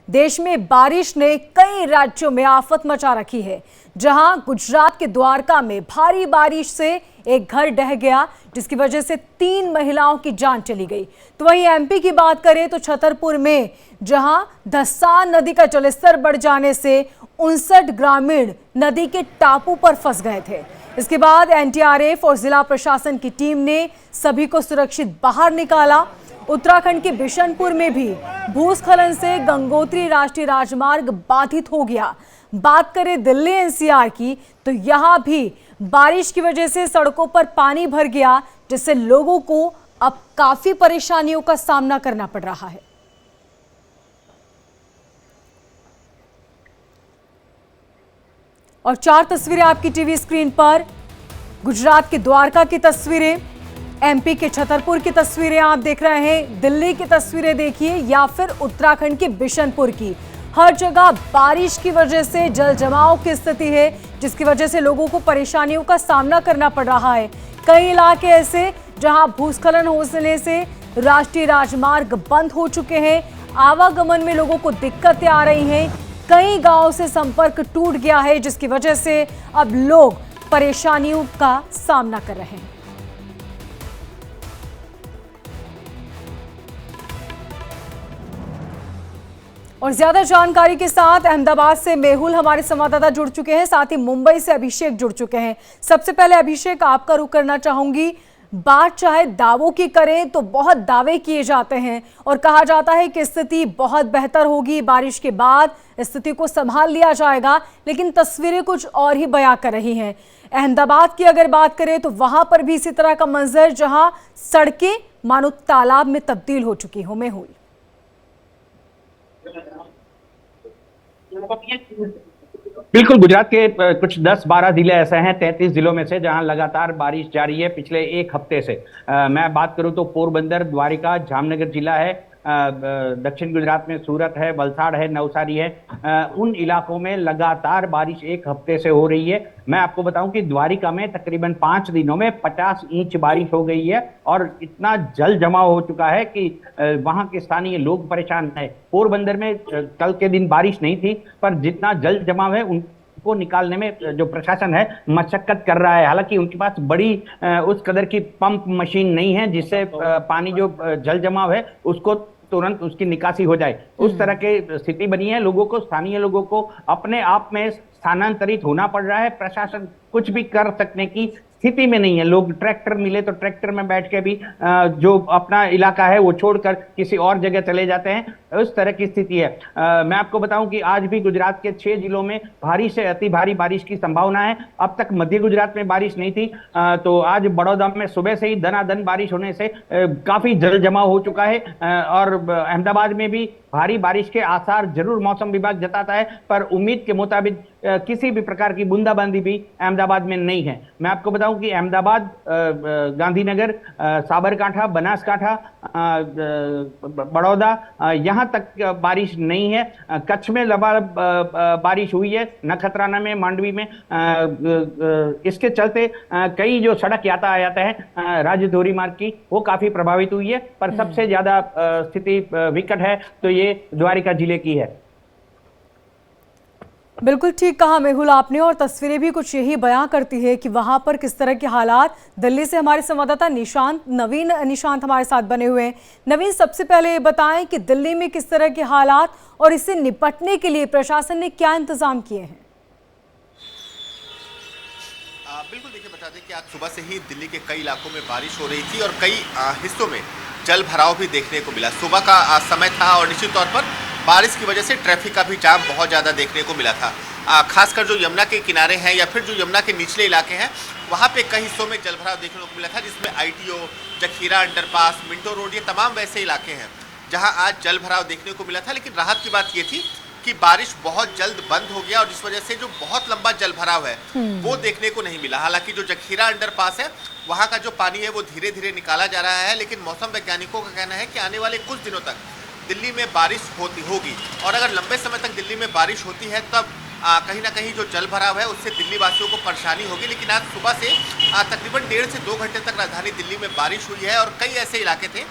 देश में बारिश ने कई राज्यों में आफत मचा रखी है। जहां गुजरात के द्वारका में भारी बारिश से एक घर ढह गया, जिसकी वजह से 3 महिलाओं की जान चली गई। तो वहीं एमपी की बात करें तो छतरपुर में जहां धस्सान नदी का जलस्तर बढ़ जाने से 59 ग्रामीण नदी के टापू पर फंस गए थे। इसके बाद एनडीआरएफ और जिला प्रशासन की टीम ने सभी को सुरक्षित बाहर निकाला। उत्तराखंड के बिशनपुर में भी भूस्खलन से गंगोत्री राष्ट्रीय राजमार्ग बाधित हो गया। बात करें दिल्ली एनसीआर की तो यहां भी बारिश की वजह से सड़कों पर पानी भर गया, जिससे लोगों को अब काफी परेशानियों का सामना करना पड़ रहा है। और 4 तस्वीरें आपकी टीवी स्क्रीन पर, गुजरात के द्वारका की तस्वीरें, एमपी के छतरपुर की तस्वीरें आप देख रहे हैं, दिल्ली की तस्वीरें देखिए या फिर उत्तराखंड के बिशनपुर की। हर जगह बारिश की वजह से जल जमाव की स्थिति है, जिसकी वजह से लोगों को परेशानियों का सामना करना पड़ रहा है। कई इलाके ऐसे जहां भूस्खलन होने से राष्ट्रीय राजमार्ग बंद हो चुके हैं, आवागमन में लोगों को दिक्कतें आ रही हैं। कई गांवों से संपर्क टूट गया है, जिसकी वजह से अब लोग परेशानियों का सामना कर रहे हैं। और ज्यादा जानकारी के साथ अहमदाबाद से मेहुल हमारे संवाददाता जुड़ चुके हैं, साथ ही मुंबई से अभिषेक जुड़ चुके हैं। सबसे पहले अभिषेक, आपका रुख करना चाहूंगी। बात चाहे दावों की करें तो बहुत दावे किए जाते हैं और कहा जाता है कि स्थिति बहुत बेहतर होगी, बारिश के बाद स्थिति को संभाल लिया जाएगा, लेकिन तस्वीरें कुछ और ही बयां कर रही हैं। अहमदाबाद की अगर बात करें तो वहां पर भी इसी तरह का मंजर, जहां सड़कें मानो तालाब में तब्दील हो चुकी हो। मेहुल, बिल्कुल, गुजरात के कुछ 10-12 जिले ऐसे हैं 33 जिलों में से जहां लगातार बारिश जारी है पिछले एक हफ्ते से। मैं बात करूं तो पोरबंदर, द्वारिका, जामनगर जिला है, दक्षिण गुजरात में सूरत है, वलसाड़ है, नवसारी है। उन इलाकों में लगातार बारिश एक हफ्ते से हो रही है। मैं आपको बताऊं कि द्वारिका में तकरीबन 5 दिनों में 50 इंच बारिश हो गई है और इतना जल जमाव हो चुका है कि वहां के स्थानीय लोग परेशान हैं। पोरबंदर में कल के दिन बारिश नहीं थी, पर जितना जल जमाव है को निकालने में जो प्रशासन है मशक्कत कर रहा है। हालांकि उनके पास बड़ी उस कदर की पंप मशीन नहीं है जिससे पानी जो जल जमाव है उसको तुरंत उसकी निकासी हो जाए। उस तरह की स्थिति बनी है। लोगों को, स्थानीय लोगों को अपने आप में स्थानांतरित होना पड़ रहा है। प्रशासन कुछ भी कर सकने की स्थिति में नहीं है। लोग ट्रैक्टर मिले तो ट्रैक्टर में बैठ के भी जो अपना इलाका है वो छोड़कर किसी और जगह चले जाते हैं। उस तरह की स्थिति है। मैं आपको बताऊं कि आज भी गुजरात के 6 जिलों में भारी से अति भारी बारिश की संभावना है। अब तक मध्य गुजरात में बारिश नहीं थी, तो आज बड़ौदा में सुबह से ही दनादन बारिश होने से काफी जल जमाव हो चुका है। और अहमदाबाद में भी भारी बारिश के आसार जरूर मौसम विभाग जताता है, पर उम्मीद के मुताबिक किसी भी प्रकार की बूंदाबांदी भी अहमदाबाद में नहीं है। मैं आपको बताऊं कि अहमदाबाद, गांधीनगर, साबरकांठा, बनासकांठा, बड़ौदा, यहां तक बारिश नहीं है। कच्छ में बारिश हुई है, नखत्राना में, मांडवी में। इसके चलते कई जो सड़क यातायात है राजधोरी मार्ग की, वो काफी प्रभावित हुई है। पर सबसे ज्यादा स्थिति विकट है तो ये द्वारिका जिले की है। बिल्कुल ठीक कहा मेहुल आपने, और तस्वीरें भी कुछ यही बयां करती है कि वहां पर किस तरह के हालात। दिल्ली से हमारे संवाददाता नवीन निशांत हमारे साथ बने हुए हैं। नवीन, सबसे पहले ये बताएं कि दिल्ली में किस तरह के हालात और इससे निपटने के लिए प्रशासन ने क्या इंतजाम किए हैं? बिल्कुल, देखिए बता दें कि आज सुबह से ही दिल्ली के कई इलाकों में बारिश हो रही थी और कई हिस्सों में जल भराव भी देखने को मिला। सुबह का समय था और निश्चित तौर पर बारिश की वजह से ट्रैफिक का भी जाम बहुत ज़्यादा देखने को मिला था। खासकर जो यमुना के किनारे हैं या फिर जो यमुना के निचले इलाके हैं, वहाँ पे कई हिस्सों में जल भराव देखने को मिला था, जिसमें आईटीओ, जखीरा अंडरपास, मिंटो रोड, ये तमाम वैसे इलाके हैं जहाँ आज जल भराव देखने को मिला था। लेकिन राहत की बात ये थी कि बारिश बहुत जल्द बंद हो गया और जिस वजह से जो बहुत लंबा जल भराव है वो देखने को नहीं मिला। हालांकि जो जखीरा अंडरपास है वहाँ का जो पानी है वो धीरे धीरे निकाला जा रहा है, लेकिन मौसम वैज्ञानिकों का कहना है कि आने वाले कुछ दिनों तक दिल्ली में बारिश होगी और अगर लंबे समय तक दिल्ली में बारिश होती है तब कहीं ना कहीं जो जल भराव है उससे दिल्ली वासियों को परेशानी होगी। लेकिन आज सुबह से तकरीबन 1.5 से 2 घंटे तक राजधानी दिल्ली में बारिश हुई है और कई ऐसे इलाके थे,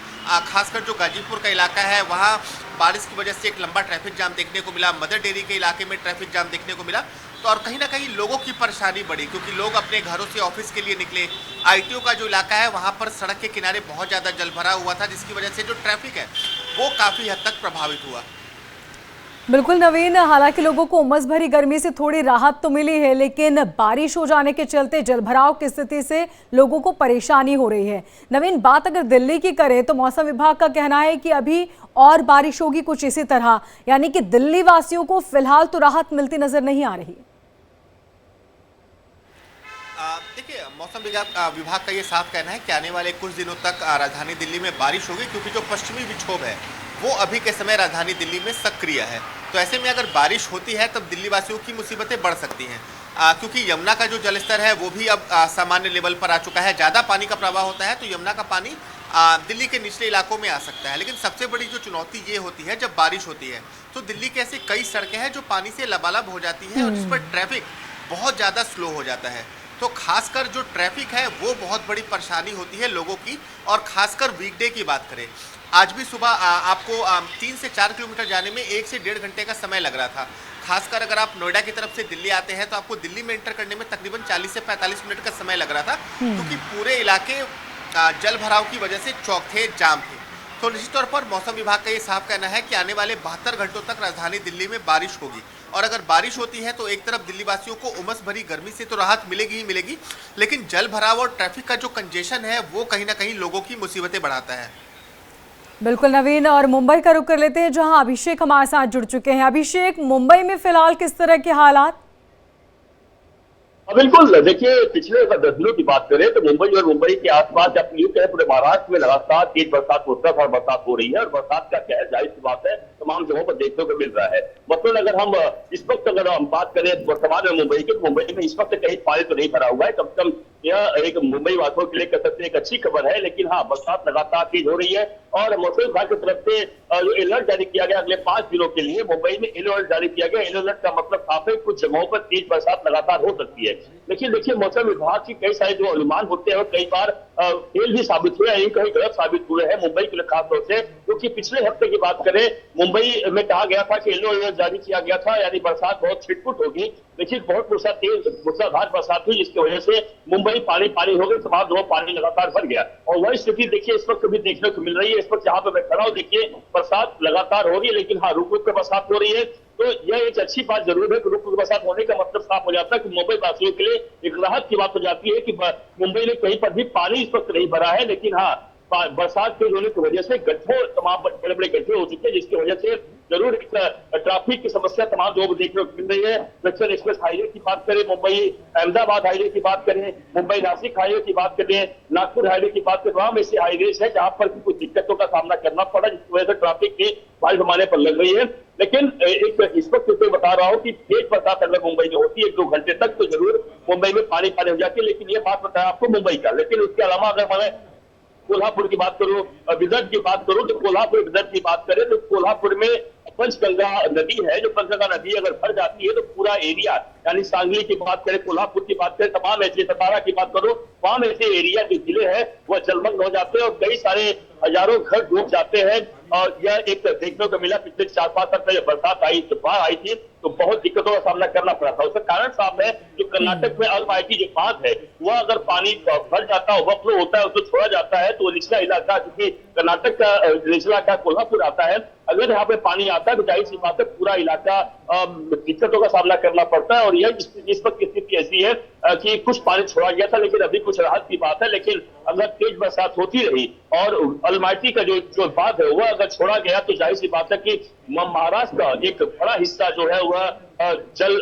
खासकर जो गाजीपुर का इलाका है वहाँ बारिश की वजह से एक लंबा ट्रैफिक जाम देखने को मिला। मदर डेयरी के इलाके में ट्रैफिक जाम देखने को मिला। तो और कहीं ना कहीं लोगों की परेशानी बढ़ी क्योंकि लोग अपने घरों से ऑफिस के लिए निकले। आईटीओ का जो इलाका है वहाँ पर सड़क के किनारे बहुत ज़्यादा जल भरा हुआ था, जिसकी वजह से जो ट्रैफिक है वो काफ़ी हद तक प्रभावित हुआ। बिल्कुल नवीन, हालांकि लोगों को उमस भरी गर्मी से थोड़ी राहत तो मिली है, लेकिन बारिश हो जाने के चलते जलभराव की स्थिति से लोगों को परेशानी हो रही है। नवीन, बात अगर दिल्ली की करें तो मौसम विभाग का कहना है कि अभी और बारिश होगी कुछ इसी तरह, यानी कि दिल्ली वासियों को फिलहाल तो राहत मिलती नजर नहीं आ रही है। देखिए, मौसम विभाग का ये साफ कहना है कि आने वाले कुछ दिनों तक राजधानी दिल्ली में बारिश होगी क्योंकि जो पश्चिमी विक्षोभ है वो अभी के समय राजधानी दिल्ली में सक्रिय है। तो ऐसे में अगर बारिश होती है तब दिल्ली वासियों की मुसीबतें बढ़ सकती हैं, क्योंकि यमुना का जो जलस्तर है वो भी अब सामान्य लेवल पर आ चुका है। ज़्यादा पानी का प्रवाह होता है तो यमुना का पानी दिल्ली के निचले इलाकों में आ सकता है। लेकिन सबसे बड़ी जो चुनौती ये होती है जब बारिश होती है तो दिल्ली के ऐसे कई सड़कें हैं जो पानी से लबालब हो जाती हैं और जिस पर ट्रैफिक बहुत ज़्यादा स्लो हो जाता है। तो खासकर जो ट्रैफिक है वो बहुत बड़ी परेशानी होती है लोगों की। और खासकर वीकडे की बात करें, आज भी सुबह आपको 3 से 4 किलोमीटर जाने में 1 से 1.5 घंटे का समय लग रहा था। खासकर अगर आप नोएडा की तरफ से दिल्ली आते हैं तो आपको दिल्ली में एंटर करने में तकरीबन 40 से 45 मिनट का समय लग रहा था, क्योंकि पूरे इलाके जल भराव की वजह से चौक थे, जाम थे। तो निश्चित तौर पर मौसम विभाग का ये साफ कहना है कि आने वाले 72 घंटों तक राजधानी दिल्ली में बारिश होगी। और अगर बारिश होती है तो एक तरफ दिल्ली वासियों को उमस भरी गर्मी से तो राहत मिलेगी ही मिलेगी, लेकिन जल भराव और ट्रैफिक का जो कंजेशन है वो कहीं ना कहीं लोगों की मुसीबतें बढ़ाता है। बिल्कुल नवीन, और मुंबई का रुख कर लेते हैं जहां अभिषेक हमारे साथ जुड़ चुके हैं। अभिषेक, मुंबई में फिलहाल किस तरह के हालात? बिल्कुल, देखिए पिछले 10 दिनों की बात करें तो मुंबई और मुंबई के आसपास या यूं कहें पूरे महाराष्ट्र में लगातार तेज बरसात मुसलाधार बरसात हो रही है और बरसात का कहर जाहिर सी बात है तमाम जगहों पर देखने को मिल रहा है। मतलब अगर हम इस वक्त अगर हम बात करें वर्तमान में मुंबई की, तो मुंबई में इस वक्त कहीं पानी तो नहीं भरा हुआ है। कम से कम यह एक मुंबई वासियों के लिए कह सकते हैं एक अच्छी खबर है। लेकिन हाँ, बरसात लगातार तेज हो रही है और मौसम विभाग की तरफ से जो अलर्ट जारी किया गया अगले 5 दिनों के लिए मुंबई में येलो अलर्ट जारी किया गया। येलो अलर्ट का मतलब साफ है कुछ जगहों पर तेज बरसात लगातार हो सकती है। लेकिन देखिए, मौसम विभाग की कई सारे जो अनुमान होते हैं और कई बार फेल भी साबित हुए हैं, कहीं गलत साबित हुए हैं मुंबई के लिए खासतौर से, क्योंकि पिछले हफ्ते की बात करें मुंबई में कहा गया था कि येलो अलर्ट जारी किया गया था, यानी बरसात बहुत छिटपुट होगी। लेकिन बहुत मूसलाधार बरसात हुई जिसकी वजह से मुंबई पानी पानी हो गई, तमाम जगह पानी लगातार भर गया। और वही स्थिति देखिए इस वक्त भी देखने को मिल रही है। इस वक्त जहां पर मैं खड़ा हूं देखिए बरसात लगातार हो रही है, लेकिन हाँ रुक रुक कर बरसात हो रही है। तो यह एक अच्छी बात जरूर है कि रुक रुक बरसात होने का मतलब साफ हो जाता है कि मुंबई वासियों के लिए एक राहत की बात हो जाती है कि मुंबई में कहीं पर भी पानी इस वक्त नहीं भरा है। लेकिन हाँ, बरसात तेज होने की वजह से गड्ढे, तमाम बड़े बड़े गड्ढे हो चुके हैं, जिसकी वजह से जरूर ट्रैफिक की समस्या तमाम जो देखने को मिल रही है। वेस्टर्न एक्सप्रेस हाईवे की बात करें, मुंबई अहमदाबाद हाईवे की बात करें, मुंबई नासिक हाईवे की बात करें, नागपुर हाईवे की बात करें, तमाम ऐसे हाईवे है जहां पर कुछ दिक्कतों का सामना करना पड़ा, जिसकी वजह से ट्रैफिक की भारी पैमाने पर लग रही है। लेकिन एक इस वक्त तो बता रहा हूँ कि तेज बरसात अगर मुंबई में होती है 1-2 घंटे तक तो जरूर मुंबई में पानी पानी हो जाती है। लेकिन ये बात बताया आपको मुंबई का। लेकिन उसके अलावा अगर मैं कोल्हापुर की बात करूं, विदर्भ की बात करूं, तो कोल्हापुर विदर्भ की बात करें तो कोल्हापुर में पंचगंगा नदी है। जो पंचगंगा नदी अगर भर जाती है तो पूरा एरिया, यानी सांगली की बात करें, कोल्हापुर की बात करें, तमाम ऐसे, सतारा की बात करो, तमाम ऐसे एरिया जो जिले हैं वह जलमग्न हो जाते हैं और कई सारे हजारों घर डूब जाते हैं। और यह एक देखने को मिला पिछले 4-5 साल पहले बरसात आई, बाढ़ आई थी तो बहुत दिक्कतों का सामना करना पड़ा था। उसका कारण साफ है, जो कर्नाटक में अलमाइटी जो बांध है वह अगर पानी भर जाता है, ओवरफ्लो होता है, उसको छोड़ा जाता है तो निचला इलाका, क्योंकि कर्नाटक का निचला का कोल्हापुर आता है, अगर यहाँ पे पानी आता है तो जाहिर सी बात है पूरा इलाका दिक्कतों का सामना करना पड़ता है। और यह इस वक्त की स्थिति ऐसी है कि कुछ पानी छोड़ा गया था लेकिन अभी कुछ राहत की बात है। लेकिन अगर तेज बरसात होती रही और अलमाइटी का जो बात है वह अगर छोड़ा गया तो जाहिर सी बात है कि महाराष्ट्र का एक बड़ा हिस्सा जो है वह जल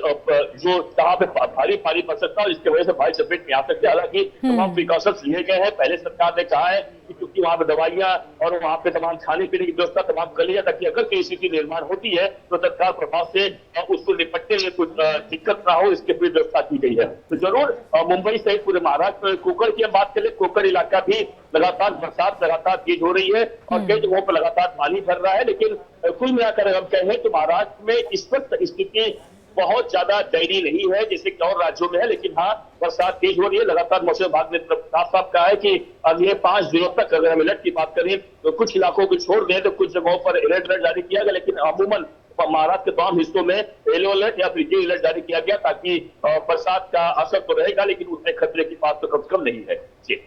जो जहाँ पे भारी पानी पड़ सकता है, इसकी वजह से भारी चपेट में आ सकते हैं। हालांकि तमाम प्रिकॉशंस लिए गए हैं। पहले सरकार ने कहा है कि क्योंकि वहाँ पे दवाइयां और वहाँ पे तमाम खाने पीने की व्यवस्था तमाम कर लिया ताकि अगर कोई स्थिति निर्माण होती है तो तत्काल प्रभाव से उसको निपटने में कुछ दिक्कत ना हो, इसके पूरी व्यवस्था की गई है। तो जरूर मुंबई सहित पूरे महाराष्ट्र में कोकर की हम बात करें, कोकर इलाका भी लगातार बरसात लगातार तेज हो रही है और कई जगहों पर लगातार पानी भर रहा है। लेकिन कुल मिलाकर हम कहें तो महाराष्ट्र में इस वक्त स्थिति बहुत ज्यादा दयनीय नहीं है जैसे कि और राज्यों में है, लेकिन हाँ बरसात तेज हो रही है। लगातार मौसम विभाग ने साफ साफ कहा है कि अगले 5 दिनों तक, अगर हम अलर्ट की बात करें तो कुछ इलाकों को छोड़ दें तो कुछ जगहों पर अलर्ट जारी किया गया, लेकिन अमूमन महाराष्ट्र के तमाम हिस्सों में येलो अलर्ट या फिर ग्रीन अलर्ट जारी किया गया, ताकि बरसात का असर तो रहेगा लेकिन उतने खतरे की बात तो कम से कम नहीं है। जी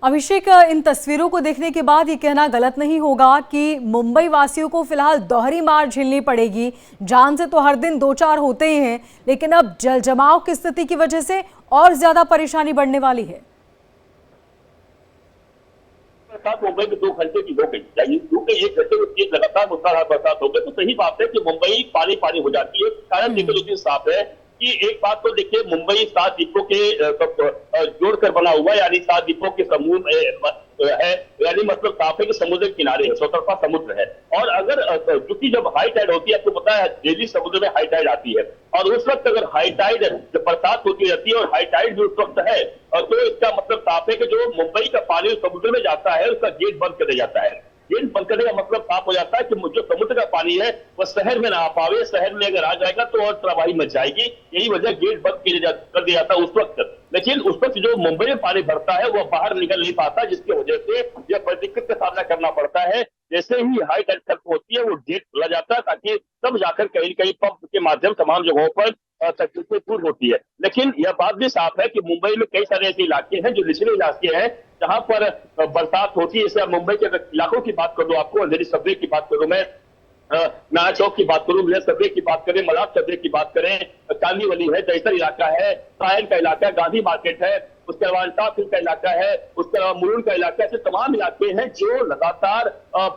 अभिषेक, इन तस्वीरों को देखने के बाद ये कहना गलत नहीं होगा कि मुंबई वासियों को फिलहाल दोहरी मार झेलनी पड़ेगी। जान से तो हर दिन 2-4 होते ही हैं, लेकिन अब जल जमाव की स्थिति की वजह से और ज्यादा परेशानी बढ़ने वाली है। बरसात मुंबई में 2 घंटे की हो गई, क्योंकि 1 घंटे में लगातार मूसलाधार बरसात हो गई, तो सही बात है कि मुंबई पानी पानी हो जाती है। कारण देखिए साफ है कि एक बात तो देखिए, मुंबई 7 द्वीपों के जोड़कर बना हुआ है, यानी 7 द्वीपों के समूह है, यानी मतलब साफ है कि समुद्र के किनारे है, चौतरफा समुद्र है। और अगर क्योंकि जब हाई टाइड होती है, आपको पता है दिल्ली समुद्र में हाई टाइड आती है, और उस वक्त अगर हाई टाइड जब बरसात होती रहती है और हाई टाइड भी उस वक्त है, तो इसका मतलब साफ है कि जो मुंबई का पानी समुद्र में जाता है उसका गेट बंद कर दिया जाता है। गेट बंद करने का मतलब साफ हो जाता है कि जो समुद्र का पानी है वह शहर में ना आ पावे, शहर में अगर आ जाएगा तो और तबाही मच जाएगी। यही वजह गेट बंद कर दिया जाता है उस वक्त। लेकिन उस वक्त जो मुंबई में पानी भरता है वह बाहर निकल नहीं पाता, जिसकी वजह से यह दिक्कत का सामना करना पड़ता है। जैसे ही हाई टाइड खत्म होती है वो गेट खुला जाता है, ताकि तब जाकर कहीं कहीं पंप के माध्यम तमाम जगहों पर तकलीफें दूर होती है। लेकिन यह बात भी साफ है कि मुंबई में कई सारे ऐसे इलाके हैं जो निचले इलाके हैं जहां पर बरसात होती है। जैसे मुंबई के इलाकों की बात करूं, आपको अंधेरी सबवे की बात करूं, मैं नाना चौक की बात करूं, मिलन सबवे की बात करें, मलाप सबवे की बात करें, कांदीवली है, जयसर इलाका है, सायन का इलाका है, गांधी मार्केट है, उसके अलावा अंटाफ का इलाका है, उसके अलावा मुलुंड का इलाका है। ऐसे तमाम इलाके हैं जो लगातार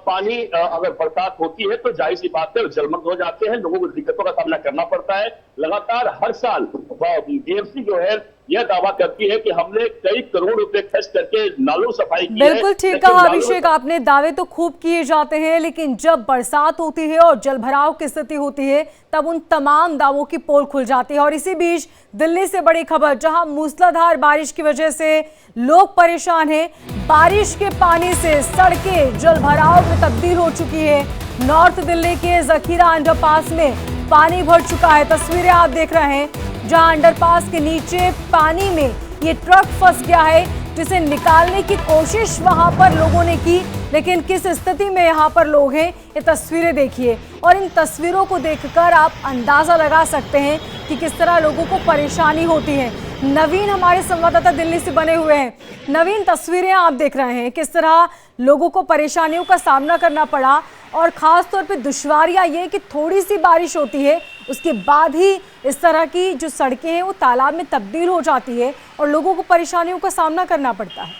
पानी अगर बरसात होती है तो जाहिर सी बात है जलमग्न हो जाते हैं, लोगों को दिक्कतों का सामना करना पड़ता है। लगातार हर साल बीएमसी जो है यह दावा करती है कि हमने कई करोड़ रुपए खर्च करके नालों सफाई की है। बिल्कुल ठीक कहा अभिषेक आपने, दावे तो खूब किए जाते हैं, लेकिन जब बरसात होती है और जलभराव की स्थिति होती है तब उन तमाम दावों की पोल खुल जाती है। और इसी बीच दिल्ली से बड़ी खबर, जहां मूसलाधार बारिश की वजह से लोग परेशान हैं। बारिश के पानी से सड़कें जलभराव में तब्दील हो चुकी है। नॉर्थ दिल्ली के जखीरा अंडरपास में पानी भर चुका है। तस्वीरें आप देख रहे हैं जहां अंडरपास के नीचे पानी में ये ट्रक फंस गया है, जिसे निकालने की कोशिश वहां पर लोगों ने की, लेकिन किस स्थिति में यहां पर लोग हैं ये तस्वीरें देखिए। और इन तस्वीरों को देखकर आप अंदाजा लगा सकते हैं कि किस तरह लोगों को परेशानी होती है। नवीन हमारे संवाददाता दिल्ली से बने हुए हैं। नवीन, तस्वीरें आप देख रहे हैं किस तरह लोगों को परेशानियों का सामना करना पड़ा, और खास तौर पे दुश्वारियां ये कि थोड़ी सी बारिश होती है उसके बाद ही इस तरह की जो सड़कें हैं वो तालाब में तब्दील हो जाती है और लोगों को परेशानियों का सामना करना पड़ता है।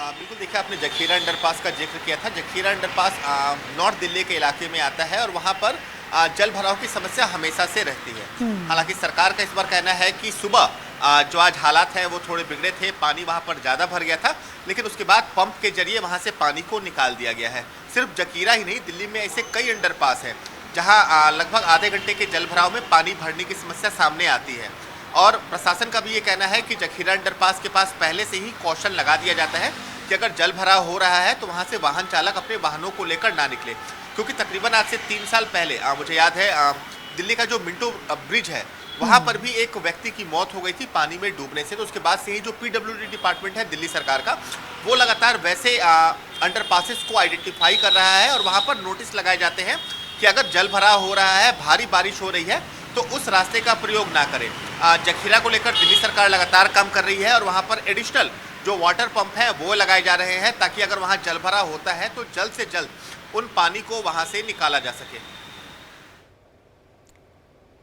बिल्कुल, देखिए आपने जखीरा अंडरपास का जिक्र किया था। जखीरा अंडरपास नॉर्थ दिल्ली के इलाके में आता है और वहाँ पर जल भराव की समस्या हमेशा से रहती है। हालांकि सरकार का इस बार कहना है कि सुबह जो आज हालात हैं वो थोड़े बिगड़े थे, पानी वहाँ पर ज़्यादा भर गया था, लेकिन उसके बाद पंप के जरिए वहाँ से पानी को निकाल दिया गया है। सिर्फ जखीरा ही नहीं, दिल्ली में ऐसे कई अंडरपास हैं जहाँ लगभग आधे घंटे के जल भराव में पानी भरने की समस्या सामने आती है। और प्रशासन का भी ये कहना है कि जखीरा अंडरपास के पास पहले से ही कौशल लगा दिया जाता है कि अगर जल भराव हो रहा है तो वहाँ से वाहन चालक अपने वाहनों को लेकर ना निकले। क्योंकि तकरीबन आज से 3 साल पहले मुझे याद है दिल्ली का जो मिंटो ब्रिज है वहाँ पर भी एक व्यक्ति की मौत हो गई थी पानी में डूबने से। तो उसके बाद से ही जो पीडब्ल्यूडी डिपार्टमेंट है दिल्ली सरकार का, वो लगातार वैसे अंडरपासेस को आइडेंटिफाई कर रहा है और वहाँ पर नोटिस लगाए जाते हैं कि अगर जल भराव हो रहा है, भारी बारिश हो रही है, तो उस रास्ते का प्रयोग ना करें। जखीरा को लेकर दिल्ली सरकार लगातार काम कर रही है और वहाँ पर एडिशनल जो वाटर पंप हैं वो लगाए जा रहे हैं, ताकि अगर वहाँ जल भराव होता है तो जल्द से जल्द उन पानी को वहाँ से निकाला जा सके।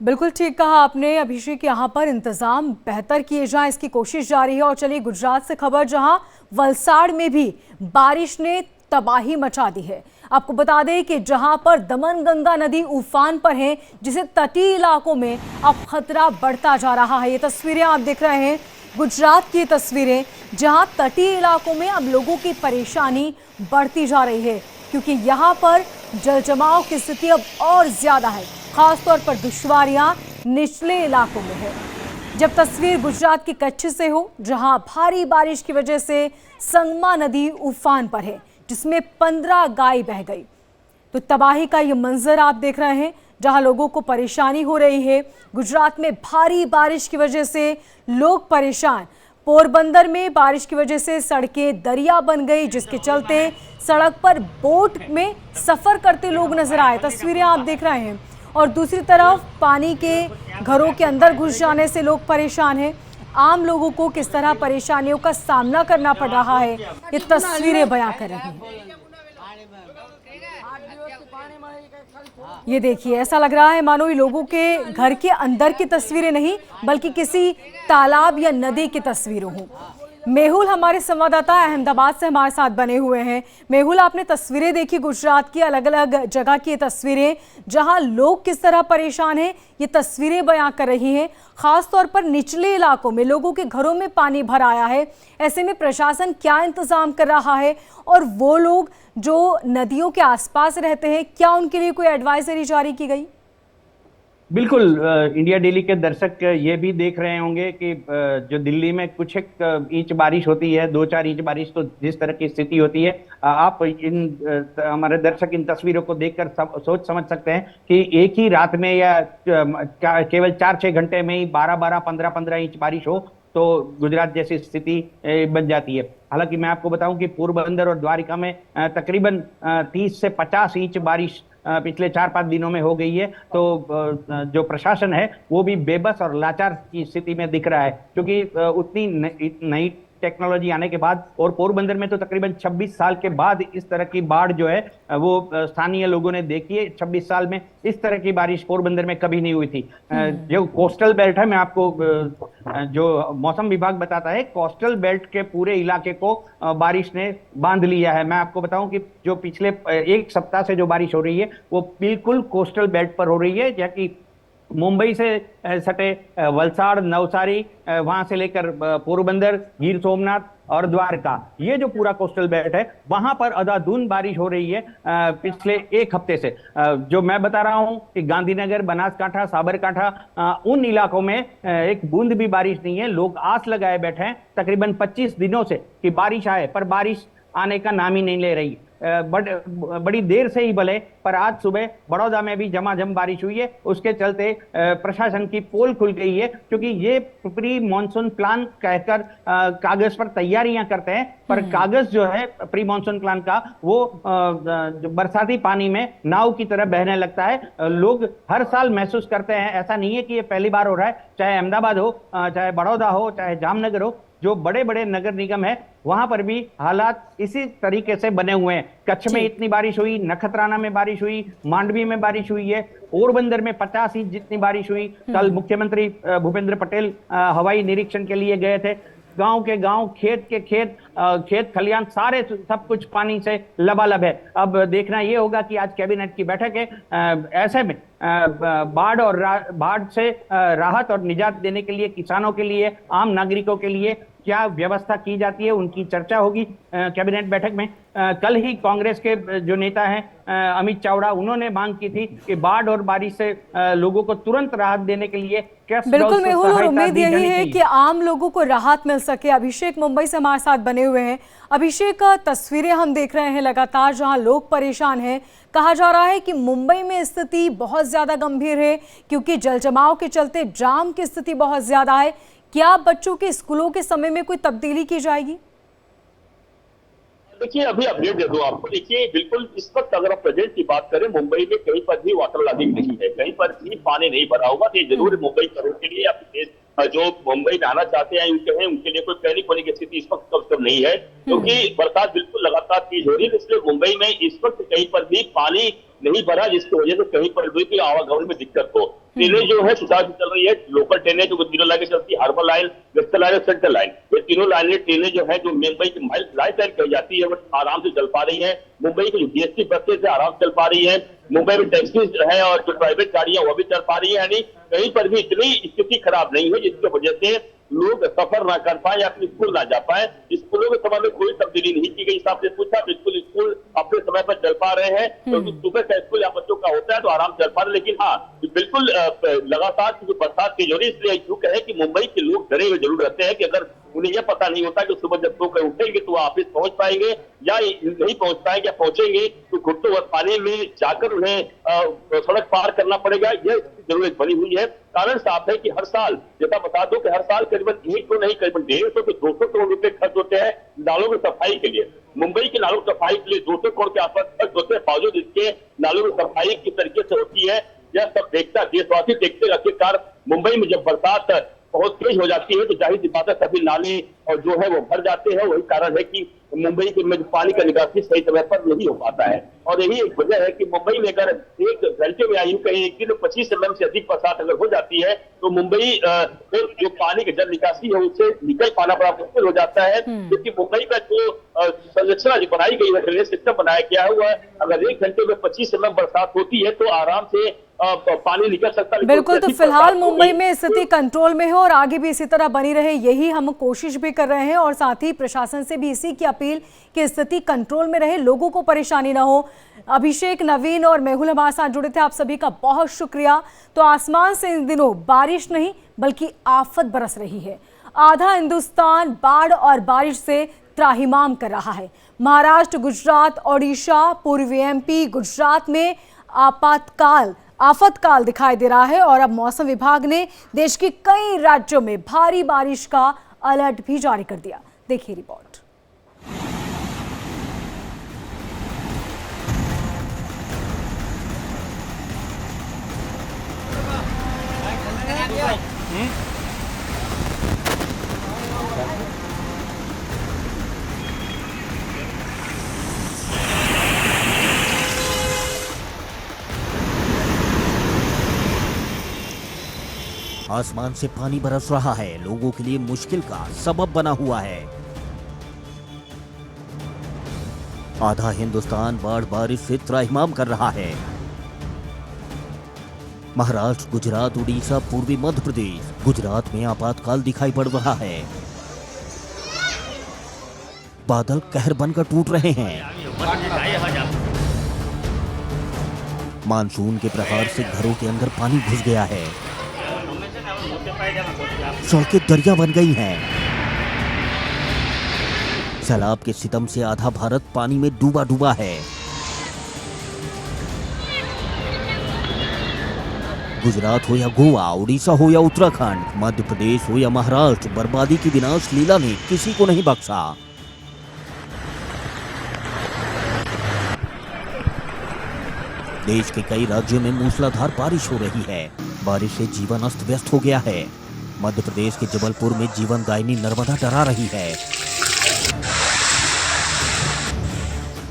बिल्कुल ठीक कहा आपने अभिषेक, यहाँ पर इंतजाम बेहतर किए जाएं इसकी कोशिश जारी है। और चलिए गुजरात से खबर, जहां वलसाड़ में भी बारिश ने तबाही मचा दी है। आपको बता दें कि जहां पर दमनगंगा नदी उफान पर है, जिसे तटीय इलाकों में अब खतरा बढ़ता जा रहा है। ये तस्वीरें आप देख रहे हैं गुजरात की तस्वीरें, जहां तटीय इलाकों में अब लोगों की परेशानी बढ़ती जा रही है, क्योंकि यहाँ पर जल जमाव की स्थिति अब और ज्यादा है। खासतौर पर दुश्वारियां निचले इलाकों में है। जब तस्वीर गुजरात की कच्छ से हो, जहां भारी बारिश की वजह से संगमा नदी उफान पर है, जिसमें 15 गाय बह गई, तो तबाही का ये मंजर आप देख रहे हैं, जहां लोगों को परेशानी हो रही है। गुजरात में भारी बारिश की वजह से लोग परेशान। पोरबंदर में बारिश की वजह से सड़कें दरिया बन गई, जिसके चलते सड़क पर बोट में सफर करते लोग नजर आए। तस्वीरें आप देख रहे हैं। और दूसरी तरफ पानी के घरों के अंदर घुस जाने से लोग परेशान हैं। आम लोगों को किस तरह परेशानियों का सामना करना पड़ रहा है, ये तस्वीरें बयां कर रही हैं। ये देखिए, ऐसा लग रहा है मानो ये लोगों के घर के अंदर की तस्वीरें नहीं बल्कि किसी तालाब या नदी की तस्वीरें हों। मेहुल हमारे संवाददाता अहमदाबाद से हमारे साथ बने हुए हैं। मेहुल, आपने तस्वीरें देखी गुजरात की, अलग अलग जगह की तस्वीरें जहां लोग किस तरह परेशान हैं, ये तस्वीरें बयां कर रही हैं। खास तौर पर निचले इलाकों में लोगों के घरों में पानी भर आया है। ऐसे में प्रशासन क्या इंतजाम कर रहा है, और वो लोग जो नदियों के आसपास रहते हैं, क्या उनके लिए कोई एडवाइजरी जारी की गई? बिल्कुल, इंडिया डेली के दर्शक ये भी देख रहे होंगे कि जो दिल्ली में कुछ एक इंच बारिश होती है, 2-4 इंच बारिश, तो जिस तरह की स्थिति होती है, आप हमारे दर्शक इन तस्वीरों को देखकर सोच समझ सकते हैं कि एक ही रात में या केवल 4-6 घंटे में ही 12-12, 15-15 इंच बारिश हो तो गुजरात जैसी स्थिति बन जाती है। हालांकि मैं आपको बताऊं कि पोरबंदर और द्वारिका में तकरीबन 30 से 50 इंच बारिश पिछले 4-5 दिनों में हो गई है। तो जो प्रशासन है वो भी बेबस और लाचार की स्थिति में दिख रहा है, क्योंकि उतनी नई टेक्नोलॉजी आने के बाद, और पोरबंदर में तो तकरीबन 26 साल के बाद इस तरह की बाढ़ जो है वो स्थानीय लोगों ने देखी है। 26 साल में इस तरह की बारिश पोरबंदर में कभी नहीं हुई थी। जो कोस्टल बेल्ट है, मैं आपको जो मौसम विभाग बताता है, कोस्टल बेल्ट के पूरे इलाके को बारिश ने बांध लिया है। मैं आपको बताऊं कि जो पिछले एक सप्ताह से जो बारिश हो रही है वो बिल्कुल कोस्टल बेल्ट पर हो रही है, जबकि मुंबई से सटे वलसाड़, नवसारी, वहां से लेकर पोरबंदर, गिर सोमनाथ और द्वारका, ये जो पूरा कोस्टल बेल्ट है, वहां पर अंधाधुंध बारिश हो रही है पिछले एक हफ्ते से। जो मैं बता रहा हूं कि गांधीनगर, बनासकांठा, साबरकांठा, उन इलाकों में एक बूंद भी बारिश नहीं है। लोग आस लगाए बैठे हैं तकरीबन 25 दिनों से कि बारिश आए, पर बारिश आने का नाम ही नहीं ले रही। बड़ी देर से ही भले, पर आज सुबह बड़ौदा में भी झमाझम बारिश हुई है। उसके चलते प्रशासन की पोल खुल गई है, क्योंकि ये प्री मॉनसून प्लान कहकर कागज पर तैयारियां करते हैं, पर कागज जो है प्री मॉनसून प्लान का वो जो बरसाती पानी में नाव की तरह बहने लगता है। लोग हर साल महसूस करते हैं, ऐसा नहीं है कि ये पहली बार हो रहा है। चाहे अहमदाबाद हो, चाहे बड़ौदा हो, चाहे जामनगर हो, जो बड़े बड़े नगर निगम है वहां पर भी हालात इसी तरीके से बने हुए हैं। कच्छ में इतनी बारिश हुई, नखत्राना में बारिश हुई, मांडवी में बारिश हुई है, पोरबंदर में 50 इंच जितनी बारिश हुई। कल मुख्यमंत्री भूपेंद्र पटेल हवाई निरीक्षण के लिए गए थे। गांव के गांव, खेत के खेत, खेत खलियान सारे सब कुछ पानी से लबालब है। अब देखना ये होगा कि आज कैबिनेट की बैठक है, ऐसे में बाढ़ से राहत और निजात देने के लिए किसानों के लिए, आम नागरिकों के लिए क्या व्यवस्था की जाती है, उनकी चर्चा होगी कैबिनेट बैठक में। कल ही कांग्रेस के जो नेता हैं अमित चावड़ा, उन्होंने मांग की थी कि बाढ़ और बारिश से लोगों को तुरंत राहत देने के लिए बिल्कुल मेहुल, और उम्मीद यही है कि आम लोगों को राहत मिल सके। अभिषेक मुंबई से हमारे साथ बने हुए हैं। अभिषेक, तस्वीरें हम देख रहे हैं लगातार जहां लोग परेशान हैं। कहा जा रहा है कि मुंबई में स्थिति बहुत ज्यादा गंभीर है, क्योंकि जलजमाव के चलते जाम की स्थिति बहुत ज्यादा है। क्या बच्चों के स्कूलों के समय में कोई तब्दीली की जाएगी? देखिए, अभी अपडेट दे दूं आपको। देखिए, बिल्कुल इस वक्त अगर आप प्रेजेंट की बात करें, मुंबई में कहीं पर भी वाटर लॉगिंग नहीं है, कहीं पर भी पानी नहीं भरा होगा। तो ये जरूर मुंबई शहर के लिए, जो मुंबई में आना चाहते हैं उनके लिए कोई पैनिक होने की स्थिति इस वक्त कब नहीं है, क्योंकि बरसात बिल्कुल लगातार तेज हो रही है। इसलिए मुंबई में इस वक्त कहीं पर भी पानी नहीं भरा, जिसकी वजह से कहीं पर भी आवागमन में दिक्कत हो। ट्रेनें जो है सुचारू चल रही है। लोकल ट्रेनें जो तीनों लाइनें चलती है, हार्बर लाइन, वेस्टर्न लाइन और सेंट्रल लाइन, ये तीनों ट्रेनें जो है, जो मुंबई की लाइफ लाइन कही जाती है, वो आराम से चल पा रही है। मुंबई की जो DST बसें है आराम से चल पा रही है। मुंबई में टैक्सी है और जो प्राइवेट गाड़ियां वो भी चल पा रही है। यानी कहीं पर भी इतनी स्थिति खराब नहीं है जिसकी वजह से लोग सफर ना कर पाए या अपने स्कूल ना जा पाए। स्कूलों के समय में कोई तब्दीली नहीं की गई। आपने पूछा, बिल्कुल स्कूल अपने समय पर चल पा रहे हैं, क्योंकि सुबह का स्कूल या बच्चों का होता है तो आराम चल पा रहे। लेकिन हाँ, बिल्कुल लगातार जो बरसात की जो रही, इसलिए यूं कहे कि मुंबई के लोग डरे हुए जरूर रहते हैं कि अगर उन्हें यह पता नहीं होता कि सुबह जब सो कर उठेंगे तो ऑफिस पहुंच पाएंगे या नहीं पहुंच पाएंगे, या पहुंचेंगे तो घुटनों पानी में जाकर उन्हें सड़क पार करना पड़ेगा। यह जरूरत बनी हुई है। कारण साफ है कि हर साल, जैसा बता दो कि हर साल करीबन 1 तो नहीं, करीबन 150 से 200 करोड़ रुपए खर्च होते हैं नालों की सफाई के लिए। मुंबई के नालों की सफाई के लिए 200 करोड़ के आसपास खर्च होते हैं, बावजूद इसके नालों की सफाई किस तरीके से होती है यह सब देखता देशवासी देखते। आखिरकार मुंबई में जब बरसात बहुत तेज हो जाती है तो जाहिर सी बात है सभी नाले और जो है वो भर जाते हैं। वही कारण है कि मुंबई के में पानी का निकासी सही समय पर नहीं हो पाता है। और यही एक वजह है कि मुंबई में अगर 1 घंटे में आयु कहीं 1 दिन 25 mm से अधिक बरसात अगर हो जाती है तो मुंबई जो पानी की जल निकासी है उससे निकल पाना बड़ा मुश्किल हो जाता है। क्योंकि मुंबई का जो संरचना जो बनाई गई है, ड्रेनेज सिस्टम बनाया गया हुआ है, अगर 1 घंटे में 25 mm बरसात होती है तो आराम से पानी निकल सकता है। बिल्कुल, तो फिलहाल मुंबई में स्थिति कंट्रोल में है और आगे भी इसी तरह बनी रहे, यही हम कोशिश भी कर रहे हैं और साथ ही प्रशासन से भी इसी की अपील कि स्थिति कंट्रोल में रहे, लोगों को परेशानी ना हो। अभिषेक, नवीन और मेहुल हमारे साथ जुड़े थे, आप सभी का बहुत शुक्रिया। तो आसमान से इन दिनों बारिश नहीं बल्कि आफत बरस रही है। आधा हिंदुस्तान बाढ़ और बारिश से त्राहिमाम कर रहा है। महाराष्ट्र, गुजरात, ओडिशा, पूर्वी एमपी, गुजरात में आफतकाल दिखाई दे रहा है और अब मौसम विभाग ने देश के कई राज्यों में भारी बारिश का अलर्ट भी जारी कर दिया। देखिए रिपोर्ट। आसमान से पानी बरस रहा है, लोगों के लिए मुश्किल का सबब बना हुआ है। आधा हिंदुस्तान बाढ़ बारिश से त्राहिमाम कर रहा है। महाराष्ट्र, गुजरात, उड़ीसा, पूर्वी मध्य प्रदेश, गुजरात में आपातकाल दिखाई पड़ रहा है। बादल कहर बनकर टूट रहे हैं। मानसून के प्रहार से घरों के अंदर पानी घुस गया है। सड़कें दरिया बन गई हैं। सैलाब के सितम से आधा भारत पानी में डूबा डूबा है। गुजरात हो या गोवा, उड़ीसा हो या उत्तराखंड, मध्य प्रदेश हो या महाराष्ट्र, बर्बादी की विनाश लीला ने किसी को नहीं बख्शा। देश के कई राज्यों में मूसलाधार बारिश हो रही है। बारिश से जीवन अस्त व्यस्त हो गया है। मध्य प्रदेश के जबलपुर में जीवन दायिनी नर्मदा डरा रही है।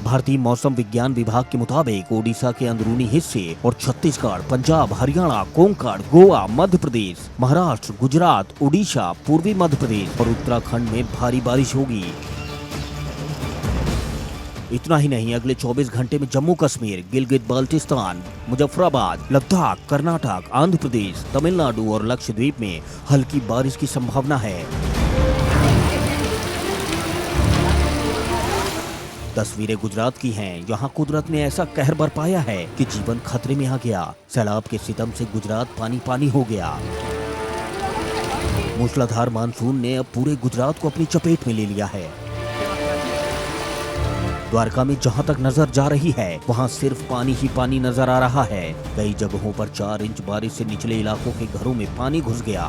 भारतीय मौसम विज्ञान विभाग के मुताबिक ओडिशा के अंदरूनी हिस्से और छत्तीसगढ़, पंजाब, हरियाणा, कोंकण, गोवा, मध्य प्रदेश, महाराष्ट्र, गुजरात, उड़ीसा, पूर्वी मध्य प्रदेश और उत्तराखंड में भारी बारिश होगी। इतना ही नहीं, अगले 24 घंटे में जम्मू कश्मीर, गिलगित बाल्टिस्तान, मुजफ्फराबाद, लद्दाख, कर्नाटक, आंध्र प्रदेश, तमिलनाडु और लक्षद्वीप में हल्की बारिश की संभावना है। तस्वीरें गुजरात की हैं। यहाँ कुदरत ने ऐसा कहर बरपाया है कि जीवन खतरे में आ गया। सैलाब के सितम से गुजरात पानी पानी हो गया। मूसलाधार मानसून ने अब पूरे गुजरात को अपनी चपेट में ले लिया है। द्वारका में जहां तक नजर जा रही है वहां सिर्फ पानी ही पानी नजर आ रहा है। कई जगहों पर 4 इंच बारिश से निचले इलाकों के घरों में पानी घुस गया।